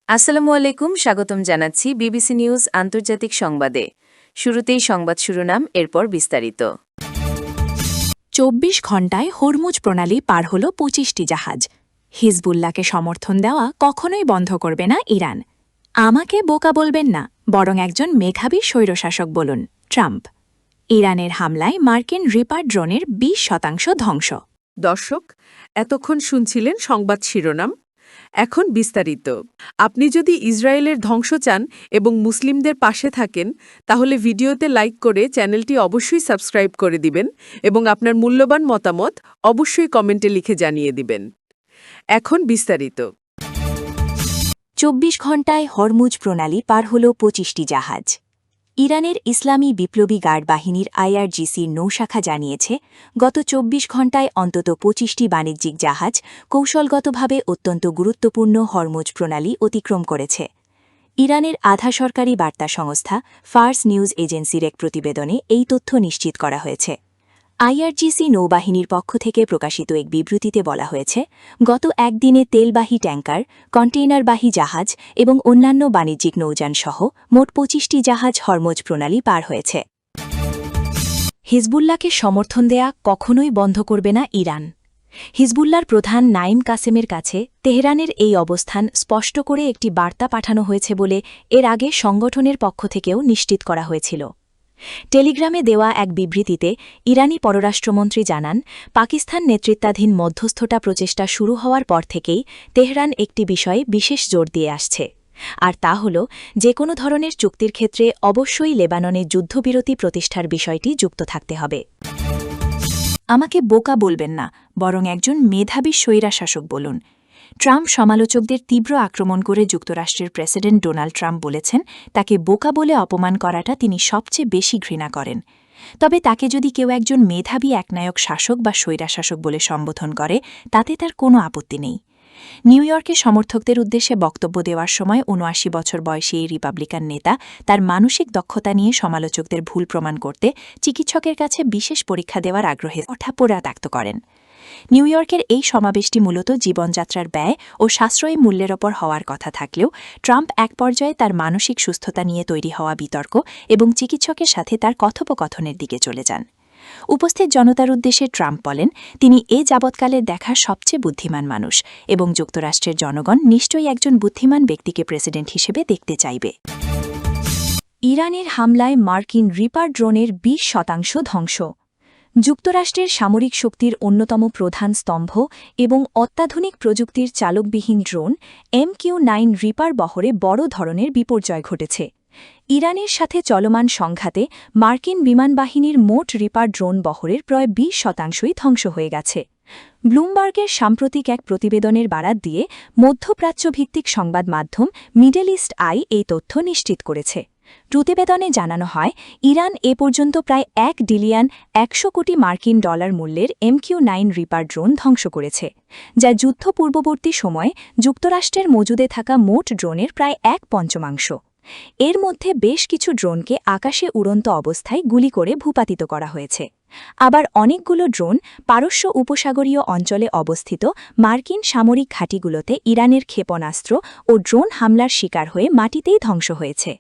আসসালামু আলাইকুম, স্বাগতম জানাচ্ছি বিবিসি নিউজ আন্তর্জাতিক সংবাদে। শুরুতেই সংবাদ শিরোনাম, এরপর বিস্তারিত। ২৪ ঘণ্টায় হরমুজ প্রণালী পার হল ২৫টি জাহাজ। হিজবুল্লাহকে সমর্থন দেওয়া কখনোই বন্ধ করবে না ইরান। আমাকে বোকা বলবেন না, বরং একজন মেধাবী স্বৈরশাসক বলুন ট্রাম্প। ইরানের হামলায় মার্কিন রিপার ড্রোনের ২০% ধ্বংস। দর্শক, এতক্ষণ শুনছিলেন সংবাদ শিরোনাম। এখন বিস্তারিত। আপনি যদি ইসরায়েলের ধ্বংস চান এবং মুসলিমদের পাশে থাকেন, তাহলে ভিডিওতে লাইক করে চ্যানেলটি অবশ্যই সাবস্ক্রাইব করে দিবেন এবং আপনার মূল্যবান মতামত অবশ্যই কমেন্টে লিখে জানিয়ে দিবেন। এখন বিস্তারিত। ২৪ ঘণ্টায় হরমুজ প্রণালী পার হল ২৫টি জাহাজ। ইরানের ইসলামী বিপ্লবী গার্ড বাহিনীর আইআরজিসির নৌশাখা জানিয়েছে, গত ২৪ ঘণ্টায় অন্তত ২৫টি বাণিজ্যিক জাহাজ কৌশলগতভাবে অত্যন্ত গুরুত্বপূর্ণ হরমুজ প্রণালী অতিক্রম করেছে। ইরানের আধা সরকারি বার্তা সংস্থা ফার্স নিউজ এজেন্সির এক প্রতিবেদনে এই তথ্য নিশ্চিত করা হয়েছে। আইআরজিসি নৌবাহিনীর পক্ষ থেকে প্রকাশিত এক বিবৃতিতে বলা হয়েছে, গত একদিনে তেলবাহী ট্যাঙ্কার, কন্টেইনারবাহী জাহাজ এবং অন্যান্য বাণিজ্যিক নৌযান সহ মোট ২৫টি জাহাজ হরমুজ প্রণালী পার হয়েছে। হিজবুল্লাহকে সমর্থন দেয়া কখনোই বন্ধ করবে না ইরান। হিজবুল্লাহর প্রধান নাইম কাসেমের কাছে তেহরানের এই অবস্থান স্পষ্ট করে একটি বার্তা পাঠানো হয়েছে বলে এর আগে সংগঠনের পক্ষ থেকেও নিশ্চিত করা হয়েছিল। টেলিগ্রামে দেওয়া এক বিবৃতিতে ইরানি পররাষ্ট্রমন্ত্রী জানান, পাকিস্তান নেতৃত্বাধীন মধ্যস্থতা প্রচেষ্টা শুরু হওয়ার পর থেকেই তেহরান একটি বিষয়ে বিশেষ জোর দিয়ে আসছে, আর তা হল যে কোনো ধরনের চুক্তির ক্ষেত্রে অবশ্যই লেবাননে যুদ্ধবিরতি প্রতিষ্ঠার বিষয়টি যুক্ত থাকতে হবে। আমাকে বোকা বলবেন না, বরং একজন মেধাবী স্বৈরশাসক বলুন। ট্রাম্প সমালোচকদের তীব্র আক্রমণ করে যুক্তরাষ্ট্রের প্রেসিডেন্ট ডোনাল্ড ট্রাম্প বলেছেন, তাকে বোকা বলে অপমান করাটা তিনি সবচেয়ে বেশি ঘৃণা করেন। তবে তাকে যদি কেউ একজন মেধাবী একনায়ক শাসক বা স্বৈরশাসক বলে সম্বোধন করে, তাতে তার কোনো আপত্তি নেই। নিউ ইয়র্কে সমর্থকদের উদ্দেশ্যে বক্তব্য দেওয়ার সময় ৭৯ বছর বয়সী এই রিপাবলিকান নেতা তার মানসিক দক্ষতা নিয়ে সমালোচকদের ভুল প্রমাণ করতে চিকিৎসকের কাছে বিশেষ পরীক্ষা দেওয়ার আগ্রহে ওঠাপড়া ব্যক্ত করেন। নিউ ইয়র্কের এই সমাবেশটি মূলত জীবনযাত্রার ব্যয় ও সাশ্রয়ী মূল্যের ওপর হওয়ার কথা থাকলেও ট্রাম্প এক পর্যায়ে তার মানসিক সুস্থতা নিয়ে তৈরি হওয়া বিতর্ক এবং চিকিৎসকের সাথে তার কথোপকথনের দিকে চলে যান। উপস্থিত জনতার উদ্দেশ্যে ট্রাম্প বলেন, তিনি এ যাবৎকালের দেখা সবচেয়ে বুদ্ধিমান মানুষ এবং যুক্তরাষ্ট্রের জনগণ নিশ্চয়ই একজন বুদ্ধিমান ব্যক্তিকে প্রেসিডেন্ট হিসেবে দেখতে চাইবে। ইরানের হামলায় মার্কিন রিপার ড্রোনের ২০% ধ্বংস। যুক্তরাষ্ট্রের সামরিক শক্তির অন্যতম প্রধান স্তম্ভ এবং অত্যাধুনিক প্রযুক্তির চালকবিহীন ড্রোন MQ-9 রিপার বহরে বড় ধরনের বিপর্যয় ঘটেছে। ইরানের সাথে চলমান সংঘাতে মার্কিন বিমানবাহিনীর মোট রিপার ড্রোন বহরের প্রায় ২০%ই ধ্বংস হয়ে গেছে। ব্লুমবার্গের সাম্প্রতিক এক প্রতিবেদনের বারাত দিয়ে মধ্যপ্রাচ্যভিত্তিক সংবাদ মাধ্যম মিডল ইস্ট আই এই তথ্য নিশ্চিত করেছে। প্রতিবেদনে জানানো হয়, ইরান এ পর্যন্ত প্রায় $1.1 বিলিয়ন মূল্যের MQ-9 রিপার ড্রোন ধ্বংস করেছে, যা যুদ্ধ পূর্ববর্তী সময়ে যুক্তরাষ্ট্রের মজুদে থাকা মোট ড্রোনের প্রায় 1/5। এর মধ্যে বেশ কিছু ড্রোনকে আকাশে উড়ন্ত অবস্থায় গুলি করে ভূপাতিত করা হয়েছে। আবার অনেকগুলো ড্রোন পারস্য উপসাগরীয় অঞ্চলে অবস্থিত মার্কিন সামরিক ঘাঁটিগুলোতে ইরানের ক্ষেপণাস্ত্র ও ড্রোন হামলার শিকার হয়ে মাটিতেই ধ্বংস হয়েছে।